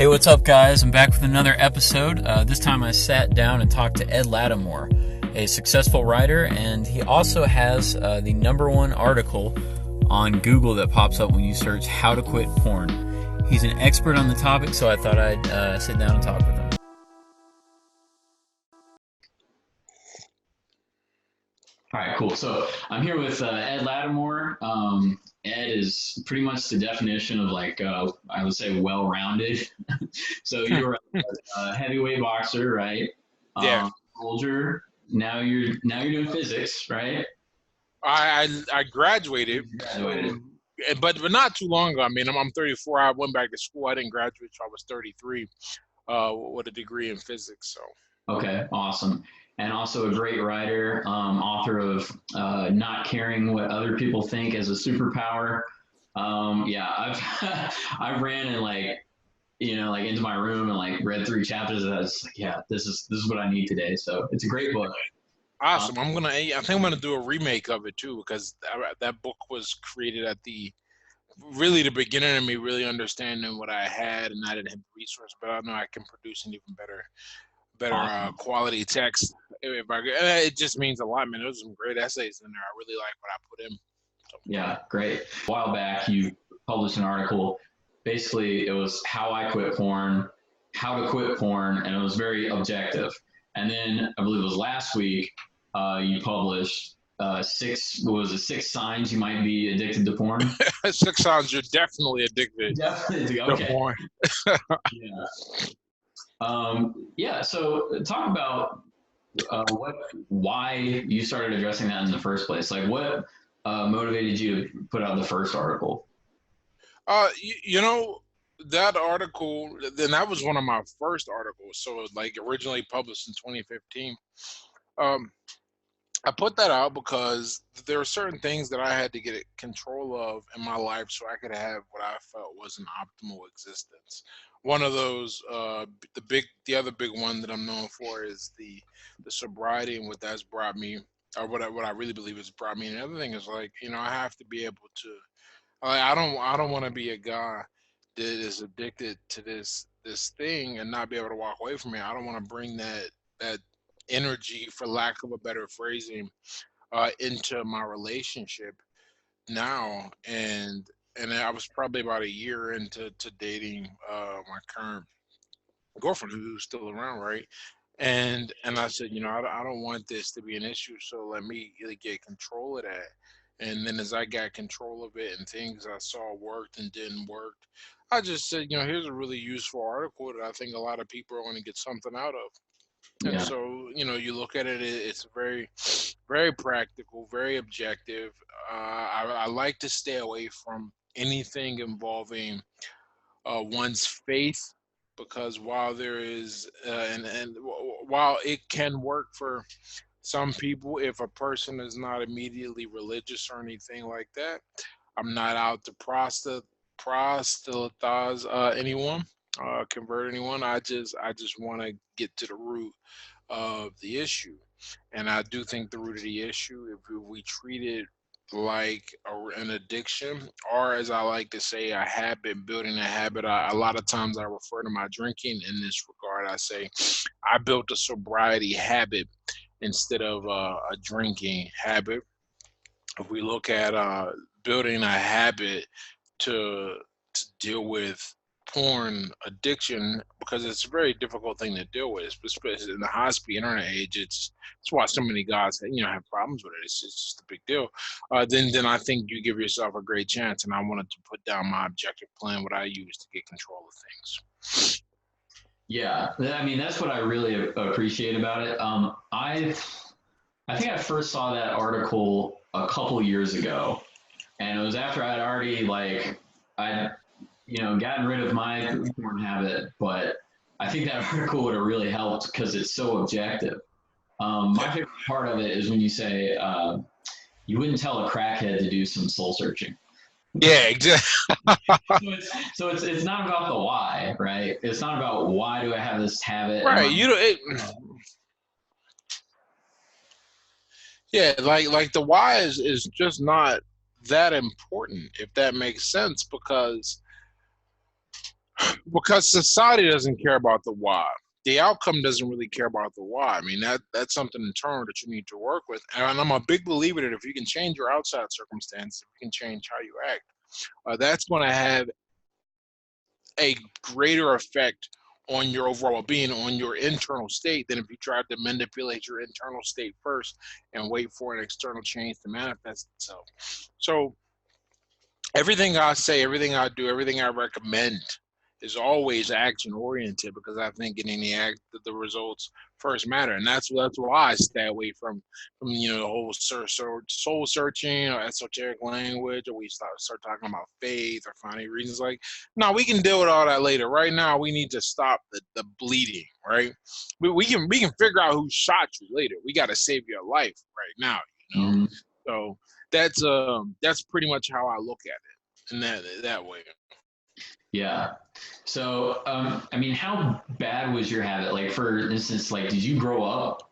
Hey, what's up, guys? I'm back with another episode. This time I sat down and talked to Ed Latimore, a successful writer, and he also has the #1 article on Google that pops up when you search how to quit porn. He's an expert on the topic, so I thought I'd sit down and talk with him. All right, cool. So I'm here with Ed Latimore. Ed is pretty much the definition of I would say well-rounded. So you're a heavyweight boxer, right? Yeah. Soldier. Now you're doing physics, right? I graduated, Graduated. but not too long ago. I mean, I'm 34. I went back to school. I didn't graduate until I was 33 with a degree in physics. So. Okay, awesome. And also a great writer, author of Not Caring What Other People Think as a Superpower. I've I've ran and into my room and read 3 chapters and I was like, yeah, this is what I need today. So it's a great book. Awesome. I think I'm gonna do a remake of it too, because that book was created at the beginning of me really understanding what I had, and I didn't have the resource, but I know I can produce an even better Awesome. quality text. It just means a lot, man. There's some great essays in there. I really like what I put in. So. Yeah, great. A while back, you published an article. Basically, it was how I quit porn, how to quit porn, and it was very objective. And then I believe it was last week, you published 6 signs you might be addicted to porn? 6 signs you're definitely addicted to porn. So talk about why you started addressing that in the first place. Like, what motivated you to put out the first article? That article, then that was one of my first articles. So originally published in 2015. I put that out because there are certain things that I had to get control of in my life so I could have what I felt was an optimal existence. One of those, the other big one that I'm known for is the sobriety and what that's brought me, or what I really believe has brought me. And the other thing is I have to be able to. I don't want to be a guy that is addicted to this thing and not be able to walk away from it. I don't want to bring that energy, for lack of a better phrasing, into my relationship now. And I was probably about a year into dating my current girlfriend, who's still around, right? And I said, I don't want this to be an issue, so let me get control of that. And then as I got control of it and things I saw worked and didn't work, I just said, here's a really useful article that I think a lot of people are going to get something out of. And Yeah. so, you look at it, it's very, very practical, very objective. I like to stay away from anything involving one's faith, because while there is, while it can work for some people, if a person is not immediately religious or anything like that, I'm not out to proselytize anyone, convert anyone. I just want to get to the root of the issue, and I do think the root of the issue, if we treat it like an addiction, or as I like to say, a habit, building a habit. A lot of times I refer to my drinking in this regard. I say I built a sobriety habit instead of a drinking habit. If we look at building a habit to deal with porn addiction, because it's a very difficult thing to deal with, especially in the high-speed internet age. It's why so many guys have problems with it. It's just a big deal. Then I think you give yourself a great chance, and I wanted to put down my objective plan, what I use to get control of things. Yeah, I mean, that's what I really appreciate about it. I think I first saw that article a couple years ago, and it was after I'd already gotten rid of my porn habit. But I think that article would have really helped because it's so objective. My favorite part of it is when you say you wouldn't tell a crackhead to do some soul searching. Yeah, exactly. so it's not about the why, right? It's not about why do I have this habit, right? Yeah, like the why is just not that important, if that makes sense, because because society doesn't care about the why. The outcome doesn't really care about the why. I mean, that's something internal that you need to work with. And I'm a big believer that if you can change your outside circumstances, if you can change how you act, that's going to have a greater effect on your overall well-being, on your internal state, than if you try to manipulate your internal state first and wait for an external change to manifest itself. So everything I say, everything I do, everything I recommend is always action oriented, because I think getting the results first matter, and that's why I stay away from the whole soul searching or esoteric language, or we start talking about faith or finding reasons. Like, no, we can deal with all that later. Right now, we need to stop the bleeding. Right? We can figure out who shot you later. We got to save your life right now. Mm-hmm. So that's pretty much how I look at it in that way. Yeah. So, I mean, how bad was your habit? Like, for instance, like, did you grow up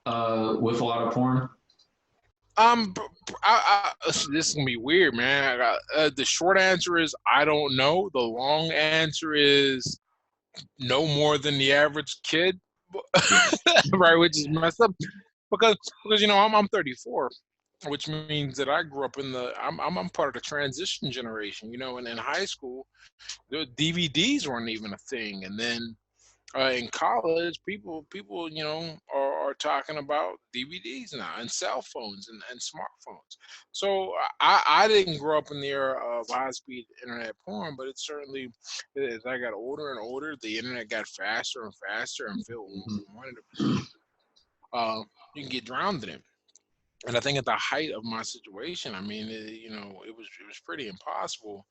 with a lot of porn? This is gonna be weird, man. The short answer is I don't know. The long answer is no more than the average kid, right? Which is messed up because I'm 34, which means that I grew up I'm part of the transition generation, and in high school, the DVDs weren't even a thing, and then in college, people, are talking about DVDs now and cell phones and smartphones. So I didn't grow up in the era of high-speed internet porn, but it certainly, as I got older and older, the internet got faster and faster and filled more into you can get drowned in it. And I think at the height of my situation, I mean, it was pretty impossible.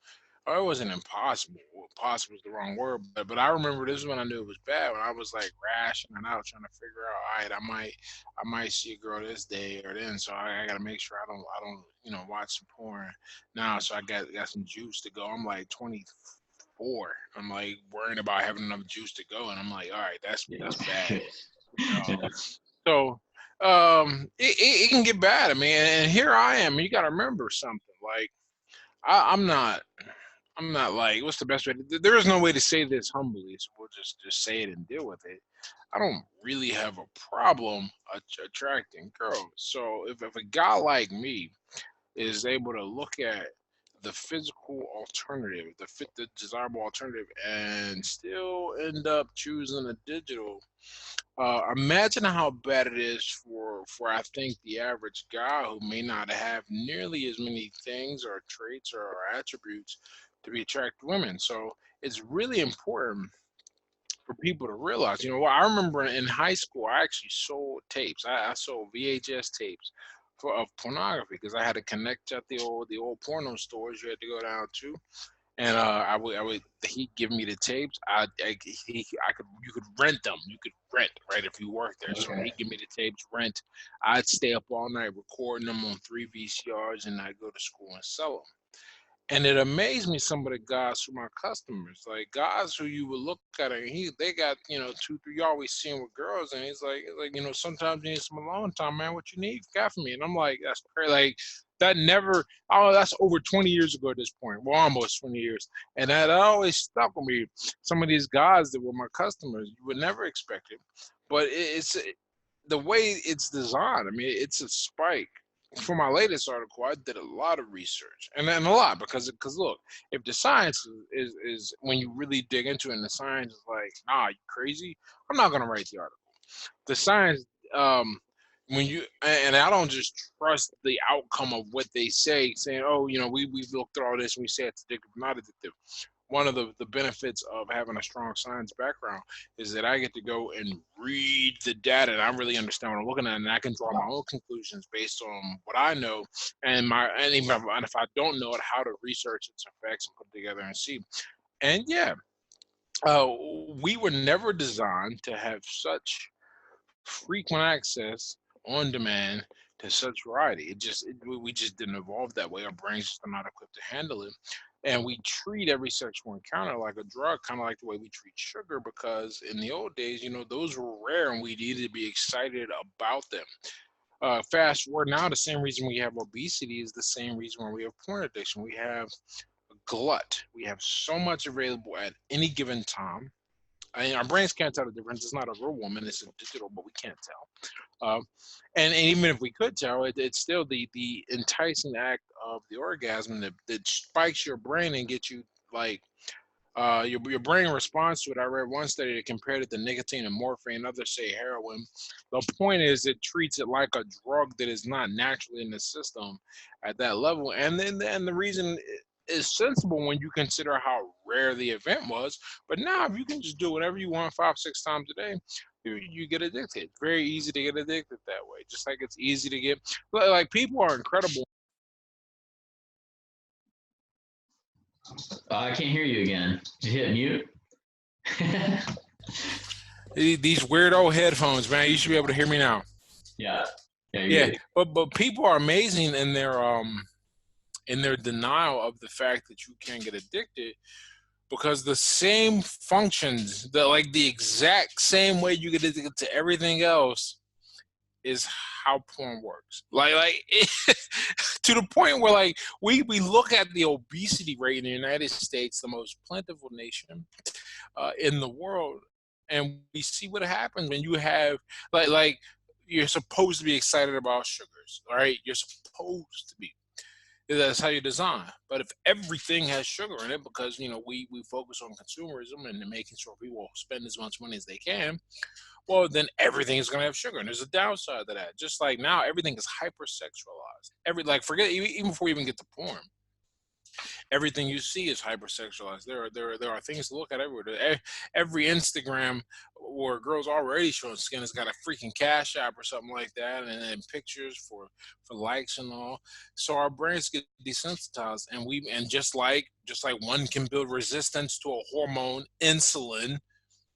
Or it wasn't impossible. Well, possible is the wrong word, but I remember this is when I knew it was bad. When I was like rationing out, trying to figure out, all right, I might see a girl this day or then, so I got to make sure I don't watch some porn now. So I got some juice to go. I'm like 24. I'm like worrying about having enough juice to go, and I'm like, all right, that's bad. Yeah. So it can get bad. I mean, and here I am. You got to remember something. Like I'm not like, what's the best way? There is no way to say this humbly, so we'll just say it and deal with it. I don't really have a problem attracting girls. So if a guy like me is able to look at the physical alternative, the desirable alternative, and still end up choosing a digital, imagine how bad it is for I think the average guy who may not have nearly as many things or traits or attributes to be attracted to women. So it's really important for people to realize. I remember in high school, I actually sold tapes. I sold VHS tapes of pornography because I had to connect at the old porno stores you had to go down to, and he'd give me the tapes. You could rent them. You could rent, right, if you worked there. So he'd give me the tapes, rent. I'd stay up all night recording them on 3 VCRs, and I'd go to school and sell them. And it amazed me, some of the guys who my customers, like guys who you would look at and they got, 2, 3, you always see him with girls, and he's like, sometimes you need some alone time, man. What you need, got for me. And I'm like, that's crazy. Like that never. Oh, that's over 20 years ago at this point. Well, almost 20 years, and that always stuck with me. Some of these guys that were my customers, you would never expect it, but it's the way it's designed. I mean, it's a spike. For my latest article, I did a lot of research, and then a lot because look, if the science is when you really dig into it, and the science is like, nah, you crazy, I'm not gonna write the article. The science, when you and I don't just trust the outcome of what they say, saying, oh, we've looked at all this and we say it's addictive, not addictive. One of the benefits of having a strong science background is that I get to go and read the data and I really understand what I'm looking at, and I can draw my own conclusions based on what I know, and even if I don't know it, how to research its effects and put it together and see. And yeah, uh, we were never designed to have such frequent access on demand to such variety. We just didn't evolve that way. Our brains just are not equipped to handle it. And we treat every sexual encounter like a drug, kind of like the way we treat sugar, because in the old days, those were rare and we needed to be excited about them. Fast forward now, the same reason we have obesity is the same reason why we have porn addiction. We have a glut. We have so much available at any given time. I mean, our brains can't tell the difference. It's not a real woman; it's a digital, but we can't tell. And even if we could tell, it's still the enticing act of the orgasm that spikes your brain and gets you like your brain responds to it. I read one study that compared it to nicotine and morphine. Others say heroin. The point is, it treats it like a drug that is not naturally in the system at that level. And the reason is sensible when you consider how rare the event was. But now, if you can just do whatever you want 5-6 times a day, you get addicted. It's very easy to get addicted that way. Just like it's easy to get like people are incredible. I can't hear you again. Did you hit mute? These weirdo headphones, man. You should be able to hear me now. Yeah. Yeah, but people are amazing in their denial of the fact that you can get addicted, because the same functions, the exact same way you get addicted to everything else, is how porn works. To the point where we look at the obesity rate in the United States, the most plentiful nation in the world, and we see what happens when you have you're supposed to be excited about sugars, all right? You're supposed to be. That's how you design. But if everything has sugar in it, because we focus on consumerism and making sure people spend as much money as they can, well, then everything is going to have sugar, and there's a downside to that. Just like now, everything is hypersexualized. Forget even before we even get to porn. Everything you see is hypersexualized. There are things to look at everywhere. Every Instagram where a girl's already showing skin has got a freaking cash app or something like that, and then pictures for likes and all. So our brains get desensitized, and just like one can build resistance to a hormone, insulin.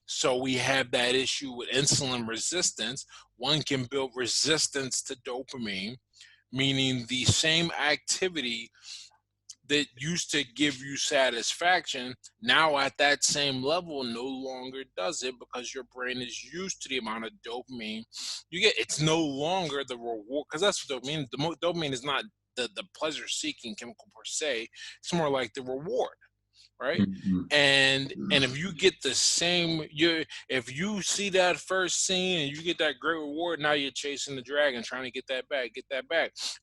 So we have that issue with insulin resistance. One can build resistance to dopamine, meaning the same activity that used to give you satisfaction, now at that same level no longer does it, because your brain is used to the amount of dopamine you get. It's no longer the reward, because that's what dopamine. Dopamine is not the pleasure-seeking chemical per se. It's more like the reward, right? Mm-hmm. And if you get the same, if you see that first scene and you get that great reward, now you're chasing the dragon, trying to get that back,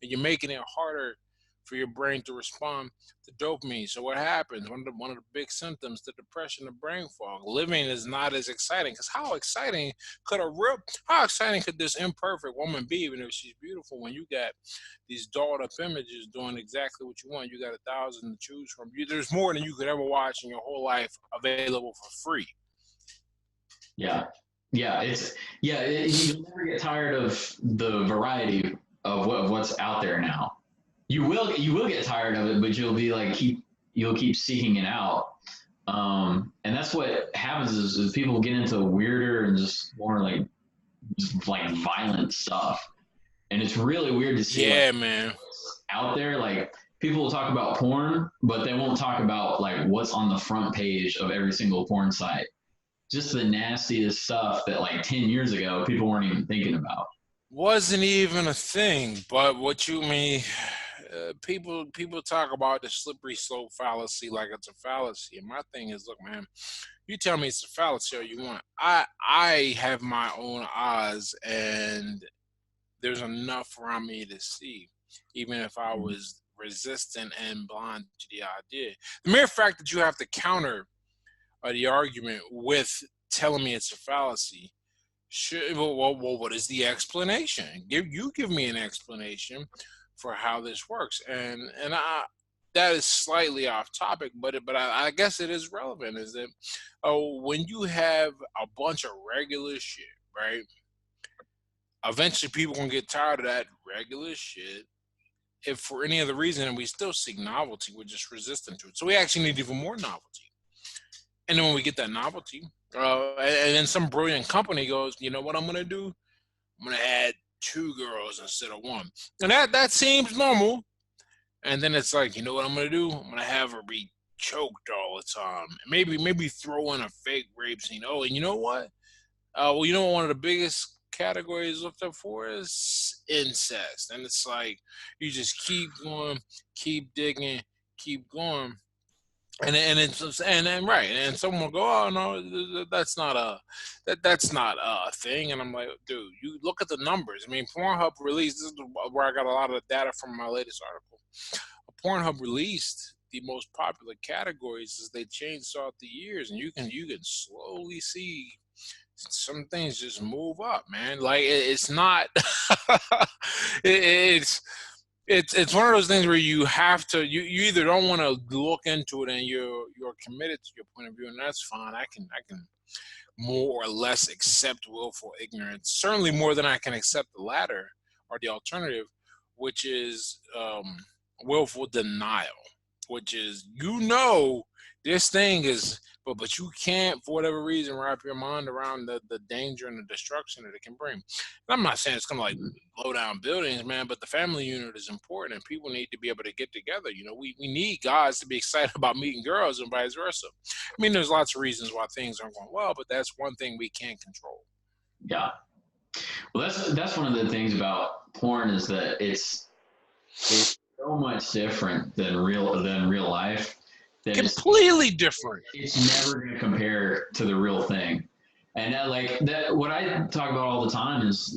and you're making it harder for your brain to respond to dopamine. So what happens? One of the big symptoms, the depression, the brain fog. Living is not as exciting, because how exciting could this imperfect woman be, even if she's beautiful, when you got these dolled up images doing exactly what you want? You got 1,000 to choose from. There's more than you could ever watch in your whole life available for free. Yeah. You'll never get tired of the variety of what's out there now. You will get tired of it, but you'll be you'll keep seeking it out. And that's what happens is people get into weirder and just more violent stuff. And it's really weird to see man, out there. People will talk about porn, but they won't talk about what's on the front page of every single porn site. Just the nastiest stuff that 10 years ago people weren't even thinking about. Wasn't even a thing. But what you mean, people talk about the slippery slope fallacy like it's a fallacy. And my thing is, look, man, you tell me it's a fallacy all you want. I have my own eyes, and there's enough around me to see, even if I was resistant and blind to the idea. The mere fact that you have to counter the argument with telling me it's a fallacy. Well, what is the explanation? Give me an explanation for how this works. And that is slightly off topic, but I guess it is relevant. Is that when you have a bunch of regular shit, right? Eventually, people gonna get tired of that regular shit. If for any other reason, and we still seek novelty, we're just resistant to it. So we actually need even more novelty. And then when we get that novelty, and then some brilliant company goes, you know what I'm going to do? I'm going to add 2 girls instead of 1. And that seems normal. And then it's like, you know what I'm going to do? I'm going to have her be choked all the time. Maybe throw in a fake rape scene. Oh, and you know what? Well, you know what one of the biggest categories looked up for is incest. And it's like, you just keep going, keep digging, keep going. And then right, and someone will go, oh no, that's not a thing, and I'm like, dude, you look at the numbers. I mean, Pornhub released, this is where I got a lot of the data from my latest article. Pornhub released the most popular categories as they changed throughout the years, and you can slowly see some things just move up, man. Like it's not, it's it's one of those things where you have to you either don't want to look into it and you're committed to your point of view, and that's fine. I can more or less accept willful ignorance, certainly more than I can accept the latter or the alternative, which is willful denial, which is this thing is, but you can't for whatever reason wrap your mind around the danger and the destruction that it can bring. And I'm not saying it's gonna like blow down buildings, man, but the family unit is important and people need to be able to get together. We need guys to be excited about meeting girls and vice versa. I mean, there's lots of reasons why things aren't going well, but that's one thing we can't control. Yeah. Well, that's one of the things about porn is that it's so much different than real life that Completely different. it's never going to compare to the real thing. And that, what I talk about all the time is,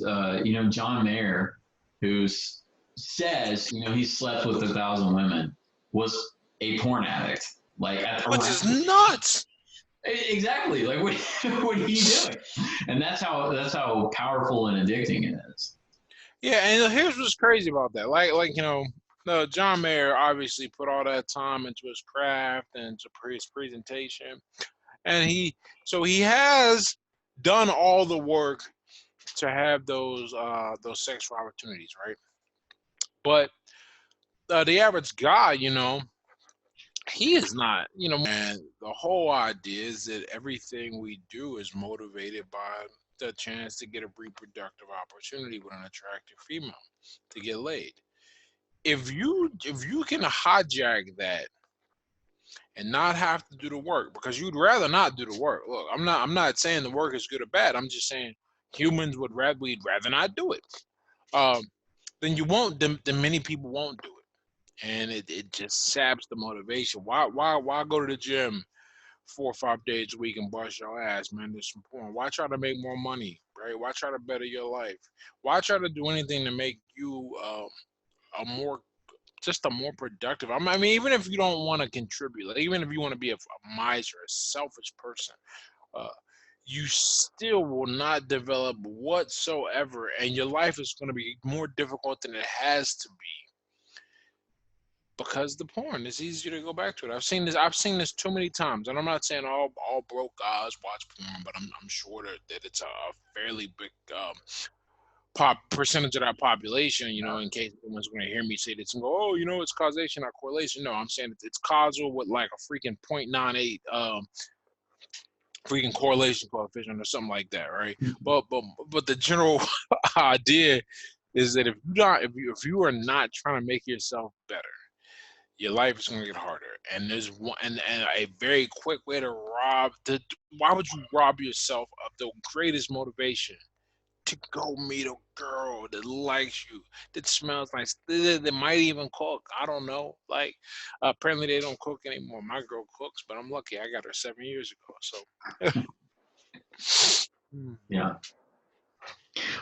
John Mayer, who says, he slept with 1,000 women, was a porn addict. Like, which is nuts. Exactly. Like, what are you doing? And that's how powerful and addicting it is. Yeah, and here's what's crazy about that. John Mayer obviously put all that time into his craft and into his presentation, and he has done all the work to have those sexual opportunities, right? But the average guy, he is not, and the whole idea is that everything we do is motivated by the chance to get a reproductive opportunity with an attractive female to get laid. If you can hijack that and not have to do the work, because you'd rather not do the work. Look, I'm not saying the work is good or bad. I'm just saying we'd rather not do it. Then you won't. Then many people won't do it, and it just saps the motivation. Why go to the gym 4 or 5 days a week and bust your ass, man? There's some porn. Why try to make more money, right? Why try to better your life? Why try to do anything to make you a more productive? I mean, even if you don't want to contribute, like even if you want to be a miser, a selfish person, uh, you still will not develop whatsoever, and your life is going to be more difficult than it has to be because the porn is easier to go back to it. I've seen this too many times, and I'm not saying all broke guys watch porn, but I'm sure that it's a fairly big percentage of that population, in case someone's going to hear me say this and go, oh, it's causation, not correlation. No, I'm saying it's causal with like a freaking 0.98 freaking correlation coefficient or something like that, right? But the general idea is that if you are not trying to make yourself better, your life is going to get harder. And there's one and a very quick way to why would you rob yourself of the greatest motivation to go meet a girl that likes you, that smells nice, that might even cook? I don't know. Like, apparently they don't cook anymore. My girl cooks, but I'm lucky. I got her 7 years ago. So, Yeah.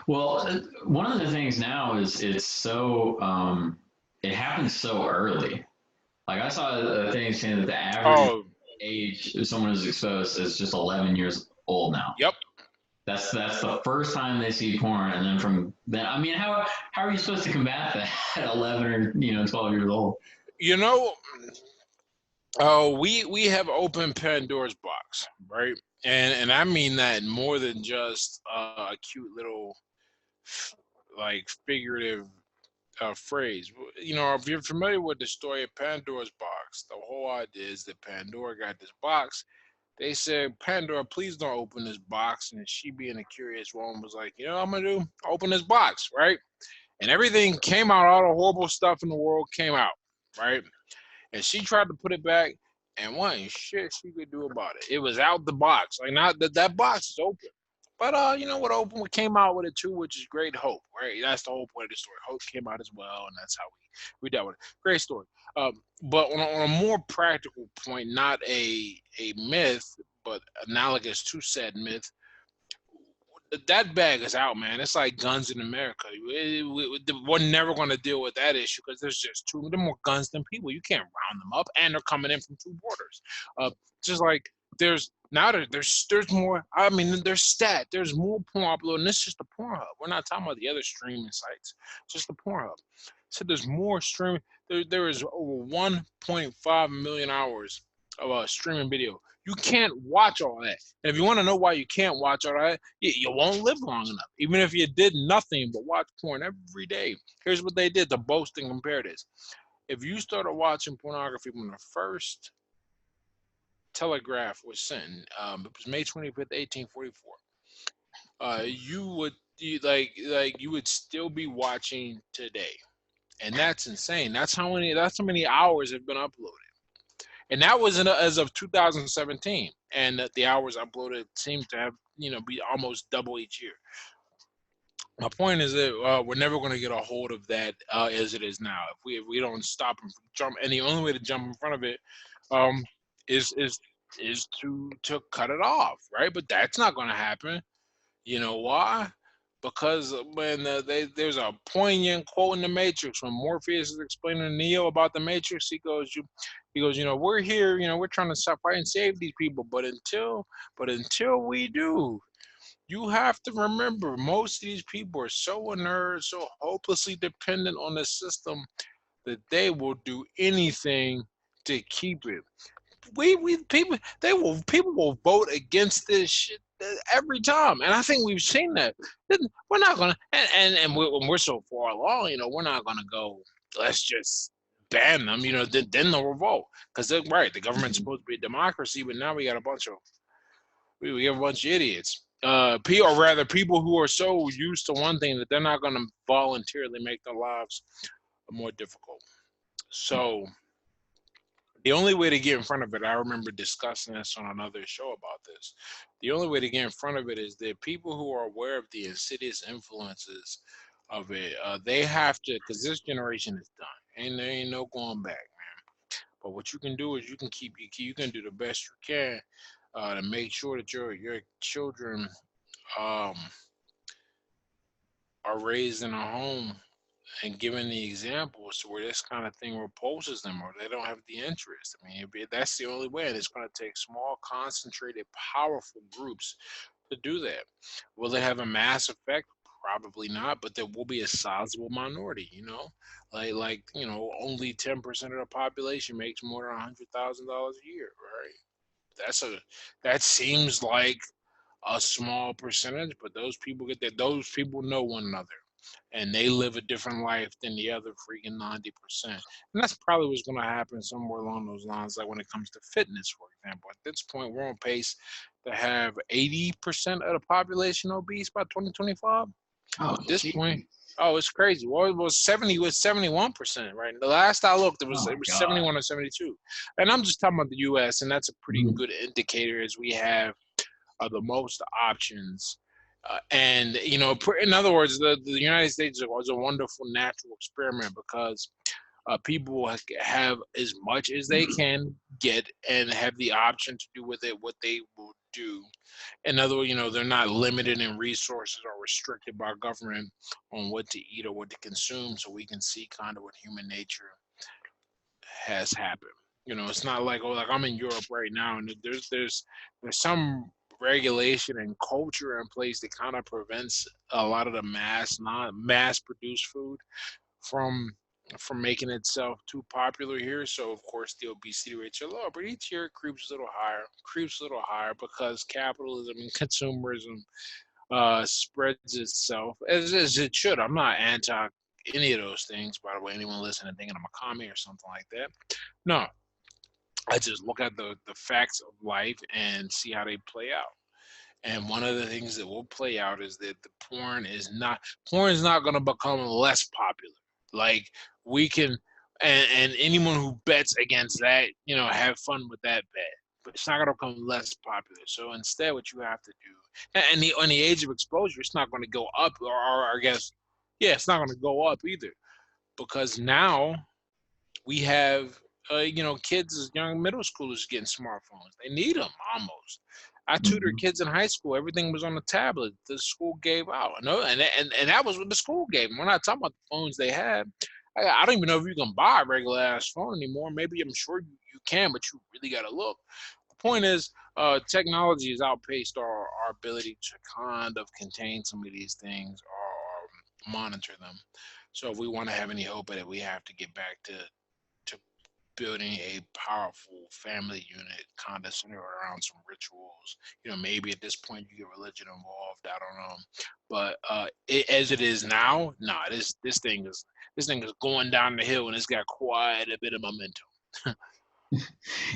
Well, one of the things now is it's so it happens so early. Like I saw a thing saying that the average age someone is exposed is just 11 years old now. Yep. That's the first time they see porn, and then from then, I mean, how are you supposed to combat that at 11 or 12 years old? We have opened Pandora's Box, right? And I mean that more than just a cute little like figurative phrase. If you're familiar with the story of Pandora's Box, the whole idea is that Pandora got this box. They said, Pandora, please don't open this box. And she, being a curious woman, was like, what I'm going to do? Open this box, right? And everything came out. All the horrible stuff in the world came out, right? And she tried to put it back, and wasn't shit she could do about it. It was out the box. Like, not that box is open. But you know what came out with it too, which is Great Hope, right? That's the whole point of the story. Hope came out as well, and that's how we dealt with it. Great story. But on a more practical point, not a myth, but analogous to said myth, that bag is out, man. It's like guns in America. We're never going to deal with that issue because there's just there are more guns than people. You can't round them up, and they're coming in from two borders. Just like there's now there's more. I mean, there's more porn upload, and it's just the Pornhub. We're not talking about the other streaming sites. It's just the Pornhub. So there's more streaming. There is over 1.5 million hours of streaming video. You can't watch all that. And if you want to know why you can't watch all that, you won't live long enough. Even if you did nothing but watch porn every day. Here's what they did to boast and compare this. If you started watching pornography when the first telegraph was sent, it was May 25th, 1844. You would still be watching today, and that's insane. That's how many hours have been uploaded. And that was as of 2017, and the hours uploaded seem to have be almost double each year. My point is that we're never going to get a hold of that as it is now. If we don't stop and jump, and the only way to jump in front of it is to cut it off, right? But that's not going to happen. You know why? Because when there's a poignant quote in The Matrix when Morpheus is explaining to Neo about the Matrix, he goes, we're here, we're trying to stop fight and save these people, but until we do, you have to remember most of these people are so inert, so hopelessly dependent on the system that they will do anything to keep it. People will vote against this shit every time, and I think we've seen that. We're not gonna, and we're so far along, we're not gonna go. Let's just ban them, then they'll revolt because right, the government's supposed to be a democracy, but now we got a bunch of idiots. Or rather, people who are so used to one thing that they're not gonna voluntarily make their lives more difficult. So. The only way to get in front of it, I remember discussing this on another show about this. The only way to get in front of it is that people who are aware of the insidious influences of it, they have to, because this generation is done, and there ain't no going back, man. But what you can do is you can do the best you can to make sure that your children are raised in a home and given the examples where this kind of thing repulses them or they don't have the interest. I mean, that's the only way, and it's going to take small, concentrated, powerful groups to do that. Will it have a mass effect? Probably not, but there will be a sizable minority. Like only 10% of the population makes more than $100,000 a year, right? That seems like a small percentage, but those people know one another, and they live a different life than the other freaking 90%. And that's probably what's going to happen somewhere along those lines, like when it comes to fitness, for example. At this point, we're on pace to have 80% of the population obese by 2025. At this point, it's crazy. Well, it was 71%, right? The last I looked, it was 71 or 72. And I'm just talking about the U.S., and that's a pretty good indicator as we have the most options. And in other words, the United States was a wonderful natural experiment because people have as much as they can get and have the option to do with it what they will do. In other words, they're not limited in resources or restricted by government on what to eat or what to consume. So we can see kind of what human nature has happened. It's not like I'm in Europe right now, and there's some regulation and culture in place that kind of prevents a lot of the mass produced food from making itself too popular here. So of course the obesity rates are low, but each year it creeps a little higher because capitalism and consumerism spreads itself as it should. I'm not anti any of those things, by the way. Anyone listening thinking I'm a commie or something like that? No, I just look at the facts of life and see how they play out. And one of the things that will play out is that the porn is not going to become less popular. Like we can, and anyone who bets against that, have fun with that bet. It's not going to become less popular. So instead, what you have to do, and on the age of exposure, it's not going to go up, or I guess, yeah, it's not going to go up either, because now we have, kids as young middle schoolers getting smartphones. They need them almost. I tutored Mhm. kids in high school. Everything was on the tablet the school gave out. No, and that was what the school gave them. We're not talking about the phones they had. I don't even know if you can buy a regular ass phone anymore. Maybe I'm sure you can, but you really got to look. The point is, technology has outpaced our ability to kind of contain some of these things or monitor them. So if we want to have any hope at it, we have to get back to building a powerful family unit kind of centered around some rituals. Maybe at this point you get religion involved. I don't know, but as it is now, nah, this thing is going down the hill and it's got quite a bit of momentum.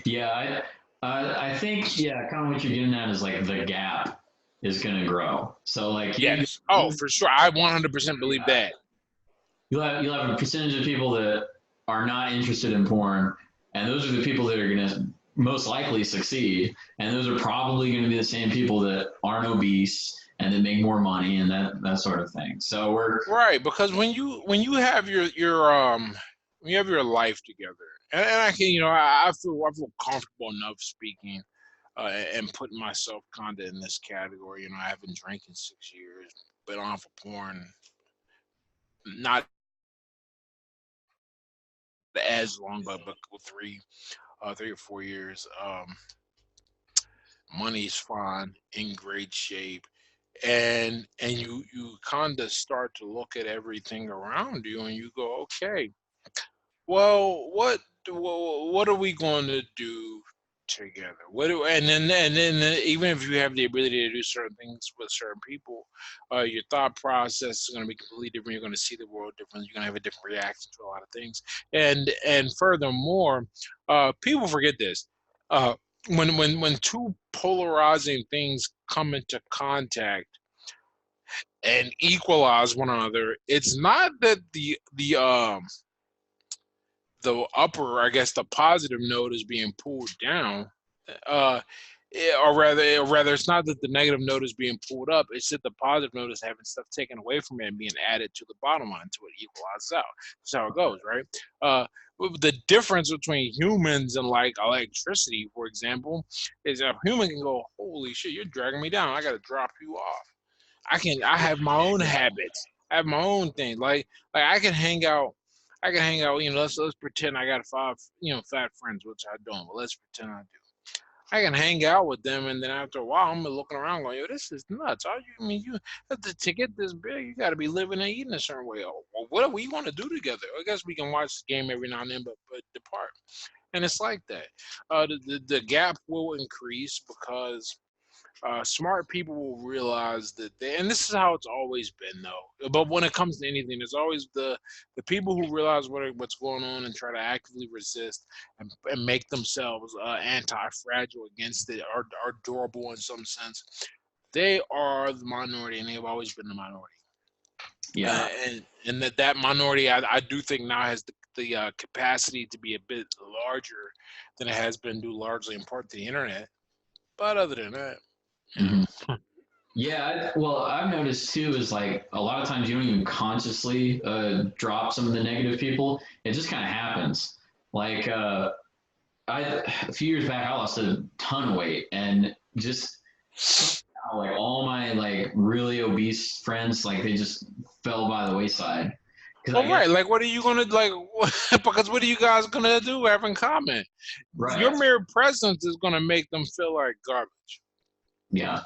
Yeah, I think kind of what you're getting at is like the gap is going to grow. So like Yes. Oh, for sure. I 100% believe that. you'll have a percentage of people that are not interested in porn, and those are the people that are going to most likely succeed, and those are probably going to be the same people that aren't obese and that make more money and that sort of thing. So we're Right, because when you have when you have your life together, and I can I feel comfortable enough speaking and putting myself kind of in this category. I haven't drank in 6 years, been on for porn not as long, but 3 or 4 years. Money's fine, in great shape, and you kind of start to look at everything around you, and you go, okay, well, what are we going to do together? And then even if you have the ability to do certain things with certain people, your thought process is going to be completely different. You're going to see the world different. You're going to have a different reaction to a lot of things. And furthermore, people forget this. Uh, when two polarizing things come into contact and equalize one another, it's not that the upper, I guess, the positive note is being pulled down, uh, or rather, it's not that the negative note is being pulled up. It's that the positive note is having stuff taken away from it and being added to the bottom line until it equalizes out. That's how it goes, right? The difference between humans and like electricity, for example, is a human can go, "Holy shit, you're dragging me down. I got to drop you off." I have my own habits. I have my own thing. Like I can hang out. Let's pretend I got five, fat friends, which I don't. But let's pretend I do. I can hang out with them, and then after a while, I'm looking around, going, "Yo, this is nuts." You have to get this big, you got to be living and eating a certain way. Oh, well, what do we want to do together? I guess we can watch the game every now and then, but depart. And it's like that. The gap will increase because smart people will realize that and this is how it's always been though, but when it comes to anything, there's always the people who realize what's going on and try to actively resist and make themselves anti-fragile against it, are durable in some sense. They are the minority, and they've always been the minority. yeah. And that minority, I do think now has the capacity to be a bit larger than it has been, due largely in part to the internet. But other than that, you Mhm. know. Yeah, well, I've noticed too is like a lot of times you don't even consciously drop some of the negative people. It just kind of happens. Like a few years back, I lost a ton of weight, and just like all my like really obese friends, like they just fell by the wayside. Because I Well, guess right. Like, what are you gonna like? Because what are you guys gonna do? Have in common? right, Your mere presence is gonna make them feel like garbage. yeah,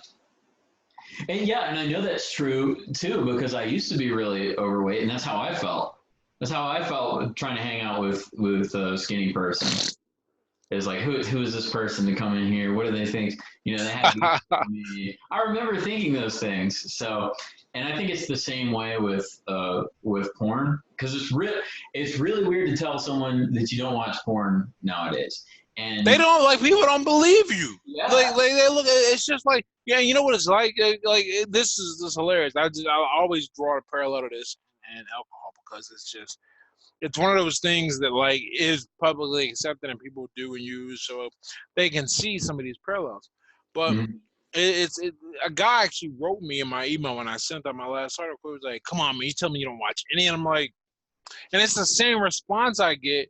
and I know that's true too because I used to be really overweight, and that's how I felt. That's how I felt trying to hang out with a skinny person. Is like who is this person to come in here? What do they think? They have to me. I remember thinking those things. So, and I think it's the same way with porn because it's really weird to tell someone that you don't watch porn nowadays. They And don't like people don't believe you. yeah, Like they look. It's just like, yeah, you know what it's like. This is hilarious. I always draw a parallel to this and alcohol, because it's just it's one of those things that like is publicly accepted and people do and use, so they can see some of these parallels. But Mhm. a guy actually wrote me in my email when I sent out my last article. He was like, "Come on, man, you tell me you don't watch any," and I'm like, and it's the same response I get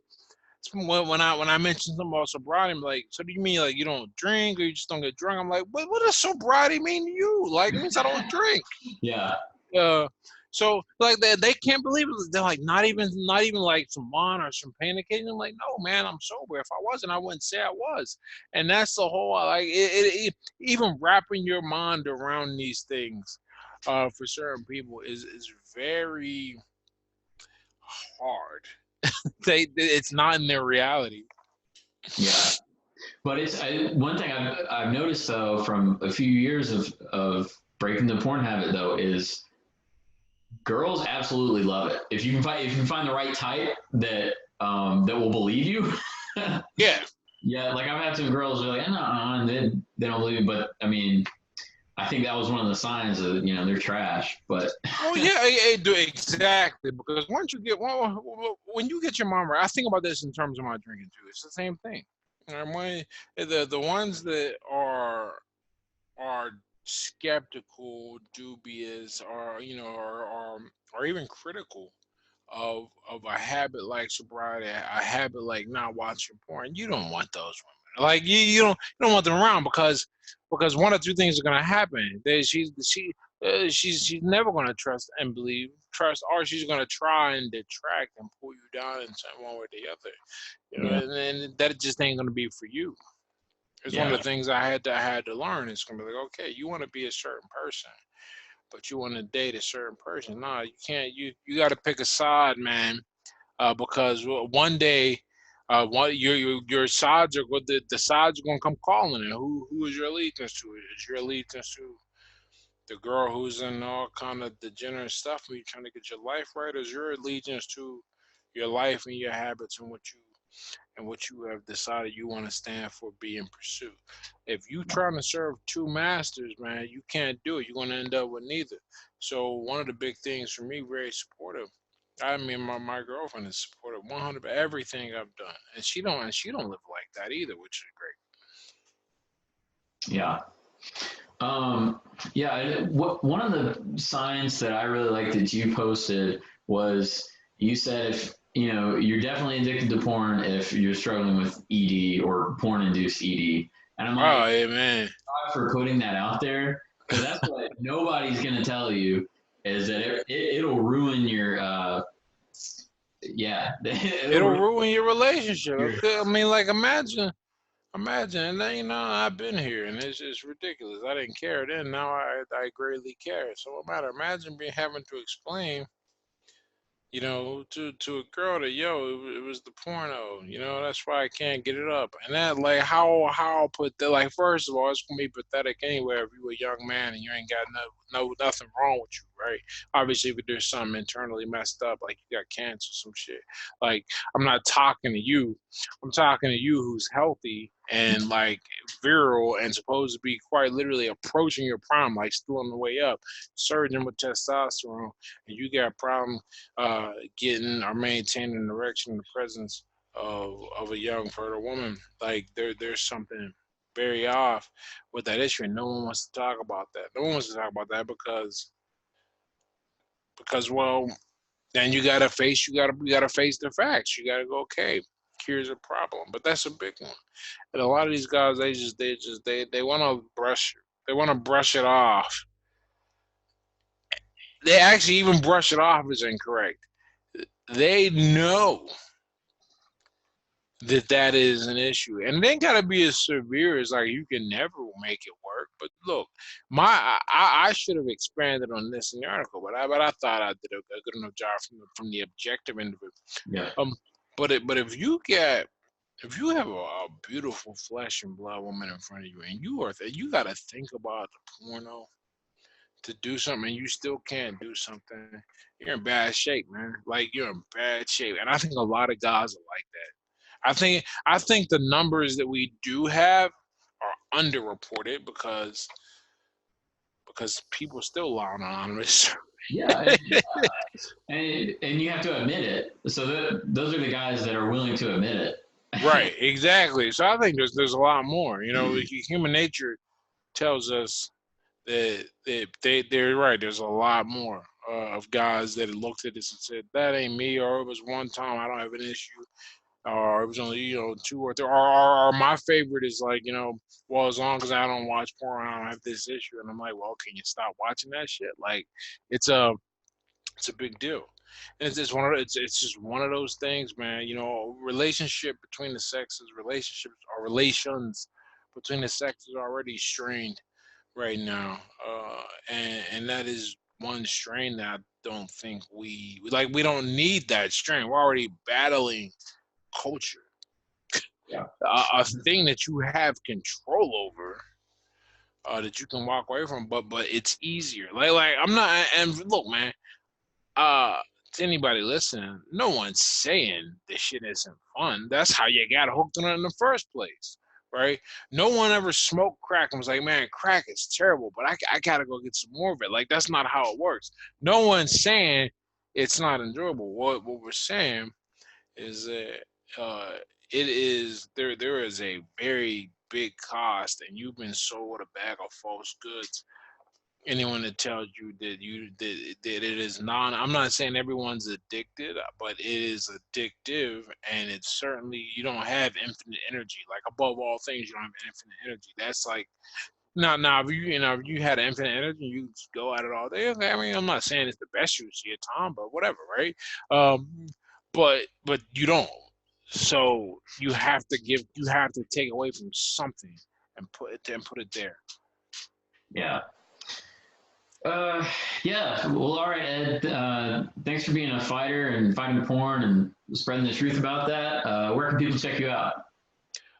when I mention something about sobriety. I'm like, "So do you mean like you don't drink or you just don't get drunk?" I'm like, "What does sobriety mean to you? Like, it means I don't drink." Yeah. So like they can't believe it. They're like, not even like some wine or some pain occasion. I'm like, no, man, I'm sober. If I wasn't, I wouldn't say I was. And that's the whole like even wrapping your mind around these things for certain people is very hard. It's not in their reality. Yeah. But one thing I've noticed though from a few years of breaking the porn habit though is girls absolutely love it. If you can find the right type that will believe you. Yeah. Yeah, like I've had some girls who are like, no, and they don't believe me. But I mean, I think that was one of the signs that they're trash. But Oh yeah, I do exactly, because once you get when you get your mom right, I think about this in terms of my drinking too. It's the same thing. And when the ones that are skeptical, dubious, or or even critical of a habit like sobriety, a habit like not watching porn, you don't want those women. Like you don't want them around because one or two things are gonna happen. She's never gonna trust and trust, or she's gonna try and detract and pull you down in some one way or the other. yeah, And that just ain't gonna be for you. It's one of yeah, the things I had to learn. It's gonna be like, okay, you want to be a certain person, but you want to date a certain person. No, you can't. You got to pick a side, man, because one day, your sides are the sides are gonna come calling, and who is your allegiance to? Is your allegiance to the girl who's in all kind of degenerate stuff and you're trying to get your life right, or is your allegiance to your life and your habits and what you have decided you want to stand for, be in pursuit? If you trying to serve two masters, man, you can't do it. You're gonna end up with neither. So one of the big things for me, very supportive. I mean, my girlfriend is supportive 100 everything I've done, and she don't live like that either, which is great. yeah. Um, yeah. One of the signs that I really liked that you posted was you said if you're definitely addicted to porn if you're struggling with ED or porn induced ED, and I'm Oh, like, amen. for putting that out there because that's what nobody's going to tell you is that it'll ruin your yeah it'll It'll ruin ruin your relationship. your I mean, like imagine, and then I've been here, and it's ridiculous. I didn't care then. Now I greatly care. So no matter. Imagine being having to explain, to a girl that it was the porno. That's why I can't get it up. And that like how put that like first of all, it's gonna be pathetic anyway if you a young man and you ain't got nothing wrong with you, right? Obviously, if there's something internally messed up, like you got cancer, some shit. Like I'm not talking to you. I'm talking to you who's healthy and like virile and supposed to be quite literally approaching your prime, like still on the way up, surging with testosterone, and you got a problem getting or maintaining an erection in the presence of a young fertile woman. Like there's something very off with that issue, and no one wants to talk about that. No one wants to talk about that because well, then you gotta face the facts. You gotta go, okay, here's a problem, but that's a big one. And a lot of these guys, they want to brush it off. They actually even brush it off is incorrect. They know that is an issue, and it ain't gotta be as severe as like you can never make it work. But look, I should have expanded on this in the article, but I thought I did a good enough job from the objective end of it. yeah Um, but if you have a beautiful flesh and blood woman in front of you, and you got to think about the porno to do something, and you still can't do something, you're in bad shape, man. Like you're in bad shape, and I think a lot of guys are like that. I think the numbers that we do have are underreported because people still lie anonymous. Yeah, and you have to admit it. So those are the guys that are willing to admit it. Right, exactly. So I think there's a lot more. You know, human nature tells us they're right. There's a lot more of guys that looked at this and said that ain't me, or it was one time I don't have an issue, or it was only two or three. Or my favorite is like well, as long as I don't watch porn, I don't have this issue. And I'm like, well, can you stop watching that shit? Like, it's a it's a big deal. And it's just one of those things, man. Relationship between the sexes, relationships or relations between the sexes are already strained right now, and that is one strain that I don't think we like. We don't need that strain. We're already battling culture, Yeah. a thing that you have control over, that you can walk away from. But it's easier. Like I'm not. And look, man. uh to anybody listening, no one's saying this shit isn't fun. That's how you got hooked on it in the first place, right? No one ever smoked crack and was like, man, crack is terrible, but I gotta go get some more of it. Like, that's not how it works. No one's saying it's not enjoyable. What we're saying is that it is there is a very big cost, and you've been sold a bag of false goods. Anyone that tells you that it is non, I'm not saying everyone's addicted, but it is addictive. And it's certainly, you don't have infinite energy. Like, above all things, you don't have infinite energy. That's like, now if you had infinite energy, you just go at it all day. Okay, I mean, I'm not saying it's the best use of your time, but whatever, right? But you don't. So you have to take away from something and put it there. Yeah. Yeah. Well, all right, Ed. Thanks for being a fighter and fighting porn and spreading the truth about that. Where can people check you out?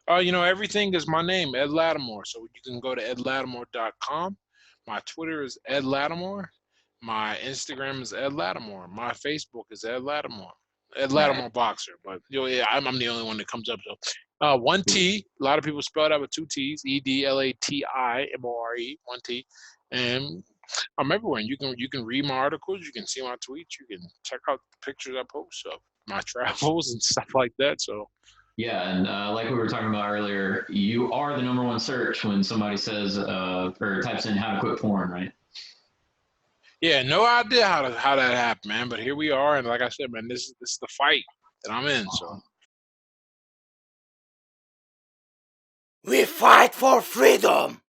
Everything is my name, Ed Latimore. So you can go to edlatimore.com. My Twitter is Ed Latimore. My Instagram is Ed Latimore. My Facebook is Ed Latimore. Ed Right. Latimore Boxer. But yeah, I'm the only one that comes up. So one T. A lot of people spell it out with two T's. EDLATIMORE. One T. And I'm everywhere. And you can read my articles. You can see my tweets. You can check out the pictures I post of my travels and stuff like that. So. Yeah, and like we were talking about earlier, you are the number one search when somebody says or types in how to quit porn, right? Yeah, no idea how that happened, man. But here we are, and like I said, man, this is the fight that I'm in. So We fight for freedom.